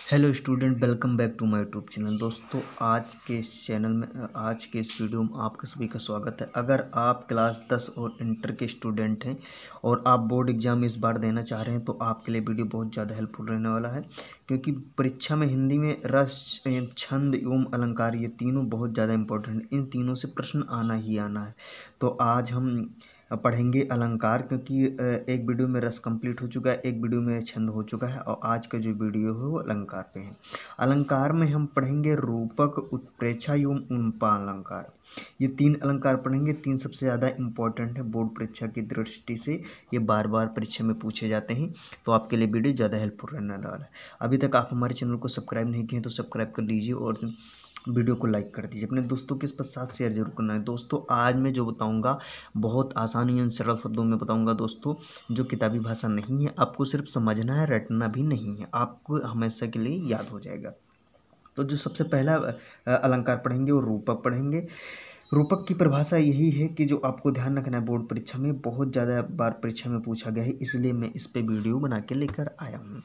Hello student, welcome back to my YouTube channel. दोस्तों, आज के इस चैनल में आज के इस वीडियो में आपका सभी का स्वागत है। अगर आप क्लास 10 और इंटर के स्टूडेंट हैं और आप बोर्ड एग्जाम इस बार देना चाह रहे हैं तो आपके लिए वीडियो बहुत ज़्यादा हेल्पफुल रहने वाला है, क्योंकि परीक्षा में हिंदी में रस, छंद एवं अलंकार ये तीनों बहुत ज़्यादा इंपॉर्टेंट हैं। इन तीनों से प्रश्न आना ही आना है। तो आज हम पढ़ेंगे अलंकार, क्योंकि एक वीडियो में रस कंप्लीट हो चुका है, एक वीडियो में छंद हो चुका है और आज का जो वीडियो है वो अलंकार पे है। अलंकार में हम पढ़ेंगे रूपक, उत्प्रेक्षा एवं उपालंकार। ये तीन अलंकार पढ़ेंगे। तीन सबसे ज़्यादा इंपॉर्टेंट है बोर्ड परीक्षा की दृष्टि से, ये बार बार परीक्षा में पूछे जाते हैं, तो आपके लिए वीडियो ज़्यादा हेल्पफुल रहने वाला है। अभी तक आप हमारे चैनल को सब्सक्राइब नहीं किए तो सब्सक्राइब कर लीजिए और वीडियो को लाइक कर दीजिए। अपने दोस्तों के साथ शेयर जरूर करना है। दोस्तों, आज मैं जो बताऊंगा बहुत आसानी और सरल शब्दों में बताऊंगा दोस्तों, जो किताबी भाषा नहीं है। आपको सिर्फ समझना है, रटना भी नहीं है, आपको हमेशा के लिए याद हो जाएगा। तो जो सबसे पहला अलंकार पढ़ेंगे वो रूपक पढ़ेंगे। रूपक की परिभाषा यही है कि जो आपको ध्यान रखना है, बोर्ड परीक्षा में बहुत ज़्यादा बार परीक्षा में पूछा गया है, इसलिए मैं इस पे वीडियो बना के लेकर आया हूँ।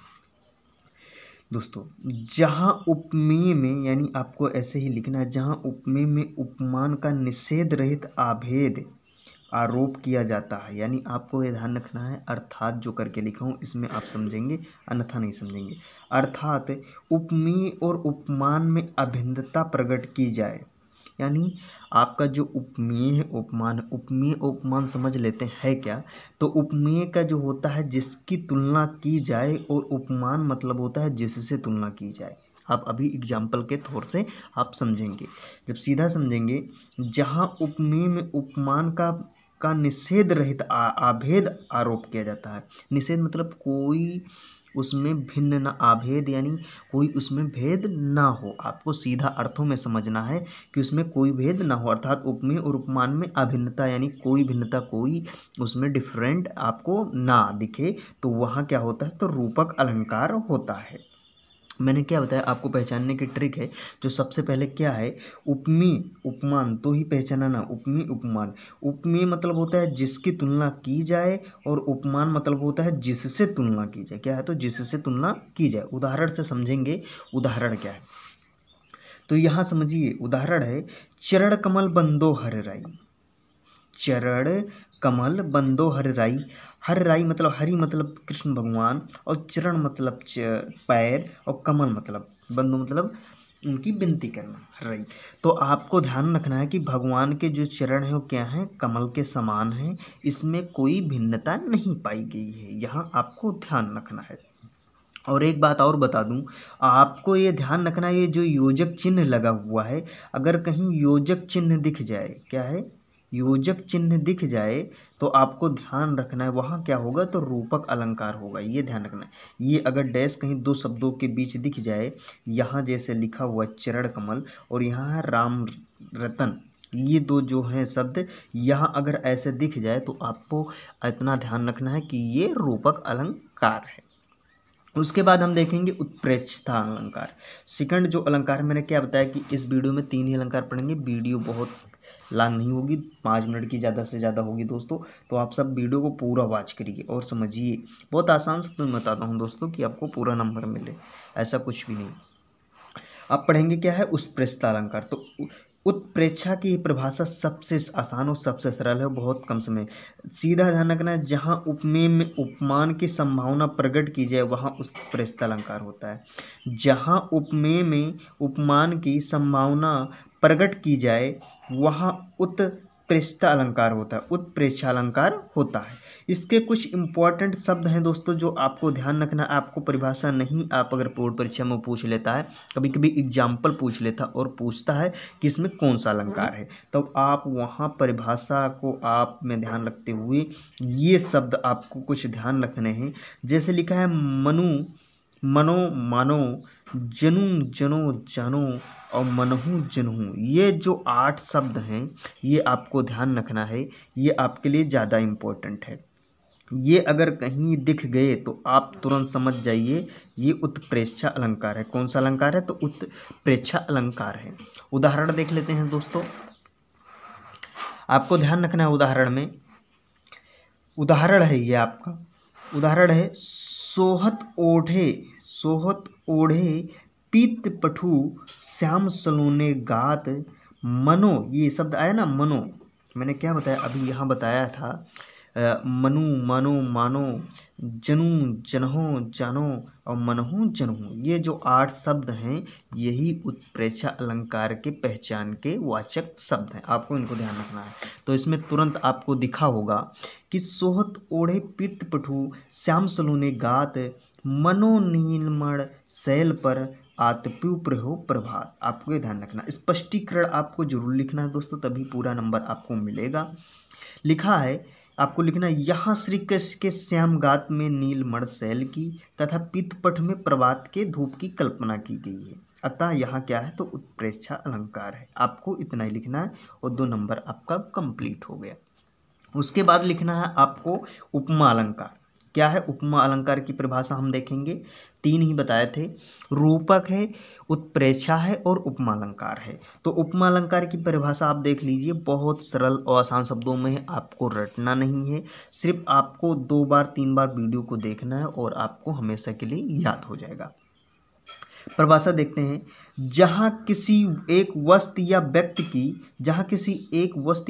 दोस्तों, जहाँ उपमेय में, यानी आपको ऐसे ही लिखना है, जहाँ उपमेय में उपमान का निषेध रहित अभेद आरोप किया जाता है, यानी आपको ये ध्यान रखना है, अर्थात जो करके लिखा हूँ इसमें आप समझेंगे, अन्यथा नहीं समझेंगे। अर्थात उपमेय और उपमान में अभिन्नता प्रकट की जाए, यानी आपका जो उपमेय है, उपमान, उपमेय उपमान समझ लेते हैं क्या। तो उपमेय का जो होता है जिसकी तुलना की जाए, और उपमान मतलब होता है जिससे तुलना की जाए। आप अभी एग्जाम्पल के तौर से आप समझेंगे। जब सीधा समझेंगे, जहाँ उपमेय में उपमान का निषेध रहित अभेद आरोप किया जाता है। निषेध मतलब कोई उसमें भिन्न ना, अभेद यानी कोई उसमें भेद ना हो। आपको सीधा अर्थों में समझना है कि उसमें कोई भेद ना हो, अर्थात उपमेय और उपमान में अभिन्नता, यानी कोई भिन्नता, कोई उसमें डिफरेंट आपको ना दिखे, तो वहाँ क्या होता है, तो रूपक अलंकार होता है। मैंने क्या बताया आपको, पहचानने की ट्रिक है। जो सबसे पहले क्या है, उपमेय उपमान, तो ही पहचाना ना, उपमेय उपमान। उपमेय मतलब होता है जिसकी तुलना की जाए, और उपमान मतलब होता है जिससे तुलना की जाए। क्या है, तो जिससे तुलना की जाए। उदाहरण से समझेंगे, उदाहरण क्या है, तो यहाँ समझिए। उदाहरण है, चरण कमल बंदो हर राई। चरण कमल बंदो हर राई। हर राई मतलब, हरि मतलब कृष्ण भगवान, और चरण मतलब पैर, और कमल मतलब बंदो मतलब उनकी विनती करना, हर राई। तो आपको ध्यान रखना है कि भगवान के जो चरण हैं वो क्या हैं, कमल के समान हैं। इसमें कोई भिन्नता नहीं पाई गई है, यहाँ आपको ध्यान रखना है। और एक बात और बता दूं, आपको ये ध्यान रखना है, ये जो योजक चिन्ह लगा हुआ है, अगर कहीं योजक चिन्ह दिख जाए, क्या है, योजक चिन्ह दिख जाए, तो आपको ध्यान रखना है वहाँ क्या होगा, तो रूपक अलंकार होगा। ये ध्यान रखना है। ये अगर डैश कहीं दो शब्दों के बीच दिख जाए, यहाँ जैसे लिखा हुआ चरण कमल और यहाँ है राम रतन, ये दो जो हैं शब्द, यहाँ अगर ऐसे दिख जाए तो आपको इतना ध्यान रखना है कि ये रूपक अलंकार है। उसके बाद हम देखेंगे उत्प्रेक्षता अलंकार। सेकंड जो अलंकार, मैंने क्या बताया कि इस वीडियो में तीन ही अलंकार पढ़ेंगे। वीडियो बहुत लॉन्ग नहीं होगी, 5 मिनट की ज़्यादा से ज़्यादा होगी दोस्तों। तो आप सब वीडियो को पूरा वॉच करिए और समझिए। बहुत आसान शब्दों में बताता हूँ दोस्तों कि आपको पूरा नंबर मिले, ऐसा कुछ भी नहीं। अब पढ़ेंगे क्या है, उत्प्रेक्षता अलंकार। तो उत्प्रेक्षा की परिभाषा सबसे आसान और सबसे सरल है, बहुत कम समय। सीधा ध्यान रखना है, जहाँ उपमेय में उपमान की संभावना प्रकट की जाए वहाँ उत्प्रेक्षता अलंकार होता है। जहाँ उपमेय में उपमान की संभावना प्रकट की जाए वहाँ उत्प्रेक्षता अलंकार होता है, उत्प्रेक्षा अलंकार होता है। इसके कुछ इंपॉर्टेंट शब्द हैं दोस्तों जो आपको ध्यान रखना। आपको परिभाषा नहीं, आप अगर बोर्ड परीक्षा में पूछ लेता है, कभी कभी एग्जाम्पल पूछ लेता और पूछता है कि इसमें कौन सा अलंकार है, तो आप वहाँ परिभाषा को आप में ध्यान रखते हुए ये शब्द आपको कुछ ध्यान रखने हैं। जैसे लिखा है, मनु मनो मानो, जनु जनो जानो, और मनहु जनहु। ये जो 8 शब्द हैं ये आपको ध्यान रखना है, ये आपके लिए ज़्यादा इम्पोर्टेंट है। ये अगर कहीं दिख गए तो आप तुरंत समझ जाइए ये उत्प्रेक्षा अलंकार है। कौन सा अलंकार है, तो उत्प्रेक्षा अलंकार है। उदाहरण देख लेते हैं दोस्तों, आपको ध्यान रखना है उदाहरण में। उदाहरण है ये आपका, उदाहरण है, सोहत ओढ़े, सोहत ओढ़े पीत पठु श्याम सलोने गात मनो, ये शब्द आया ना मनो, मैंने क्या बताया अभी यहाँ बताया था मनु मानो मानो, जनु जनहो जानो और मनहु जनहु, ये जो 8 शब्द हैं यही उत्प्रेक्षा अलंकार के पहचान के वाचक शब्द हैं, आपको इनको ध्यान रखना है। तो इसमें तुरंत आपको दिखा होगा कि सोहत ओढ़े पीत पठु श्याम सलोने गात मनो नीलमण शैल पर आतप्यु प्रहो प्रभात, आपको ये ध्यान रखना। स्पष्टीकरण आपको जरूर लिखना है दोस्तों, तभी पूरा नंबर आपको मिलेगा। लिखा है आपको लिखना, यहाँ श्री कृष्ण के श्याम गात में नीलमण शैल की तथा पीतपट में प्रभात के धूप की कल्पना की गई है, अतः यहाँ क्या है तो उत्प्रेक्षा अलंकार है। आपको इतना ही लिखना है और 2 नंबर आपका कंप्लीट हो गया। उसके बाद लिखना है आपको उपमा अलंकार। क्या है उपमा अलंकार की परिभाषा हम देखेंगे, 3 ही बताए थे, रूपक है, उत्प्रेक्षा है और उपमा अलंकार है। तो उपमा अलंकार की परिभाषा आप देख लीजिए, बहुत सरल और आसान शब्दों में है, आपको रटना नहीं है, सिर्फ आपको 2 बार 3 बार वीडियो को देखना है और आपको हमेशा के लिए याद हो जाएगा। परिभाषा देखते हैं, जहाँ किसी एक वस्तु या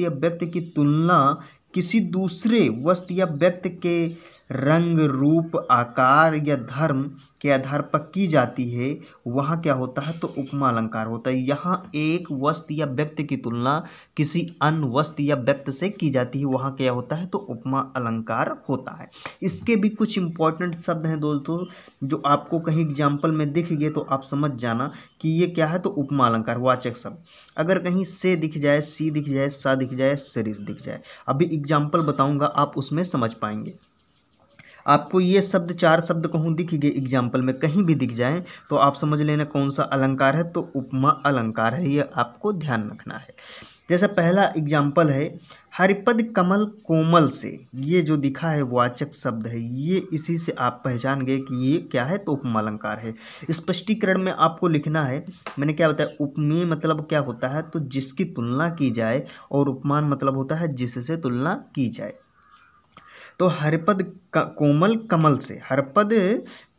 व्यक्ति की तुलना किसी दूसरे वस्तु या व्यक्ति के रंग रूप आकार या धर्म के आधार पर की जाती है, वहाँ क्या होता है तो उपमा अलंकार होता है। यहाँ एक वस्तु या व्यक्ति की तुलना किसी अन्य वस्तु या व्यक्ति से की जाती है, वहाँ क्या होता है तो उपमा अलंकार होता है। इसके भी कुछ इंपॉर्टेंट शब्द हैं दोस्तों, जो आपको कहीं एग्जाम्पल में दिख गए तो आप समझ जाना कि ये क्या है तो उपमा अलंकार वाचक शब्द। अगर कहीं से दिख जाए, सी दिख जाए, सा दिख जाए, सरिस दिख जाए, अभी एग्जाम्पल बताऊंगा आप उसमें समझ पाएंगे। आपको ये शब्द 4 शब्द कहूँ दिख गए एग्जाम्पल में, कहीं भी दिख जाए तो आप समझ लेना कौन सा अलंकार है तो उपमा अलंकार है, ये आपको ध्यान रखना है। जैसा पहला एग्जाम्पल है, हरिपद कमल कोमल से, ये जो दिखा है वाचक शब्द है, ये इसी से आप पहचान गए कि ये क्या है तो उपमा अलंकार है। स्पष्टीकरण में आपको लिखना है, मैंने क्या बताया, उपमेय मतलब क्या होता है तो जिसकी तुलना की जाए, और उपमान मतलब होता है जिससे तुलना की जाए। तो हरपद कोमल कमल से, हरपद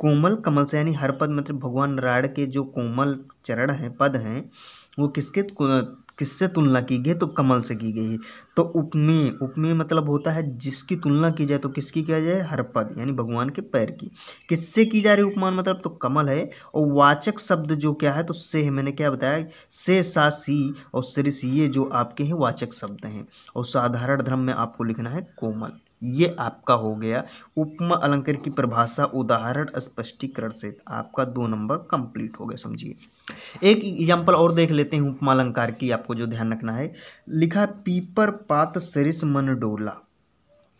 कोमल कमल से, यानी हरपद मतलब भगवान नारायण के जो कोमल चरण हैं, पद हैं, वो किससे तुलना की गई तो कमल से की गई है। तो उपमेय मतलब होता है जिसकी तुलना की जाए, तो किसकी किया जाए हरपद यानी भगवान के पैर की, किससे की जा रही उपमान मतलब तो कमल है। और वाचक शब्द जो क्या है तो से है, मैंने क्या बताया, से सा सी और सरिस, ये जो आपके हैं वाचक शब्द हैं। और साधारण धर्म में आपको लिखना है कोमल। ये आपका हो गया उपमा अलंकार की परिभाषा उदाहरण स्पष्टीकरण से, आपका 2 नंबर कंप्लीट हो गए। समझिए एक एग्जाम्पल और देख लेते हैं उपमा अलंकार की, आपको जो ध्यान रखना है, लिखा पीपर पात सरिस मन डोला।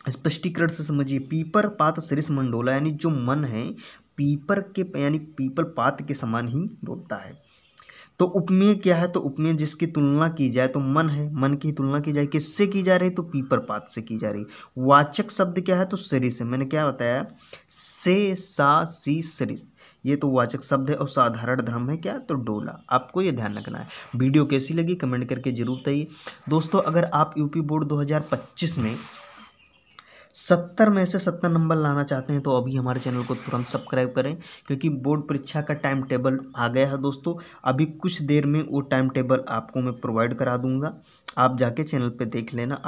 स्पष्टीकरण से समझिए, पीपर पात सरिस मन डोला, यानी जो मन है पीपर के यानी पीपल पात के समान ही डोलता है। तो उपमेय क्या है तो उपमेय जिसकी तुलना की जाए, तो मन है, मन की तुलना की जाए, किससे की जा रही तो पीपर पात से की जा रही। वाचक शब्द क्या है तो सरिस है, मैंने क्या बताया, से सा सी सरिस, ये तो वाचक शब्द है। और साधारण धर्म है क्या तो डोला, आपको ये ध्यान रखना है। वीडियो कैसी लगी कमेंट करके जरूर बताइए दोस्तों। अगर आप यूपी बोर्ड 2025 में 70 में से 70 नंबर लाना चाहते हैं तो अभी हमारे चैनल को तुरंत सब्सक्राइब करें, क्योंकि बोर्ड परीक्षा का टाइम टेबल आ गया है दोस्तों। अभी कुछ देर में वो टाइम टेबल आपको मैं प्रोवाइड करा दूंगा, आप जाके चैनल पे देख लेना।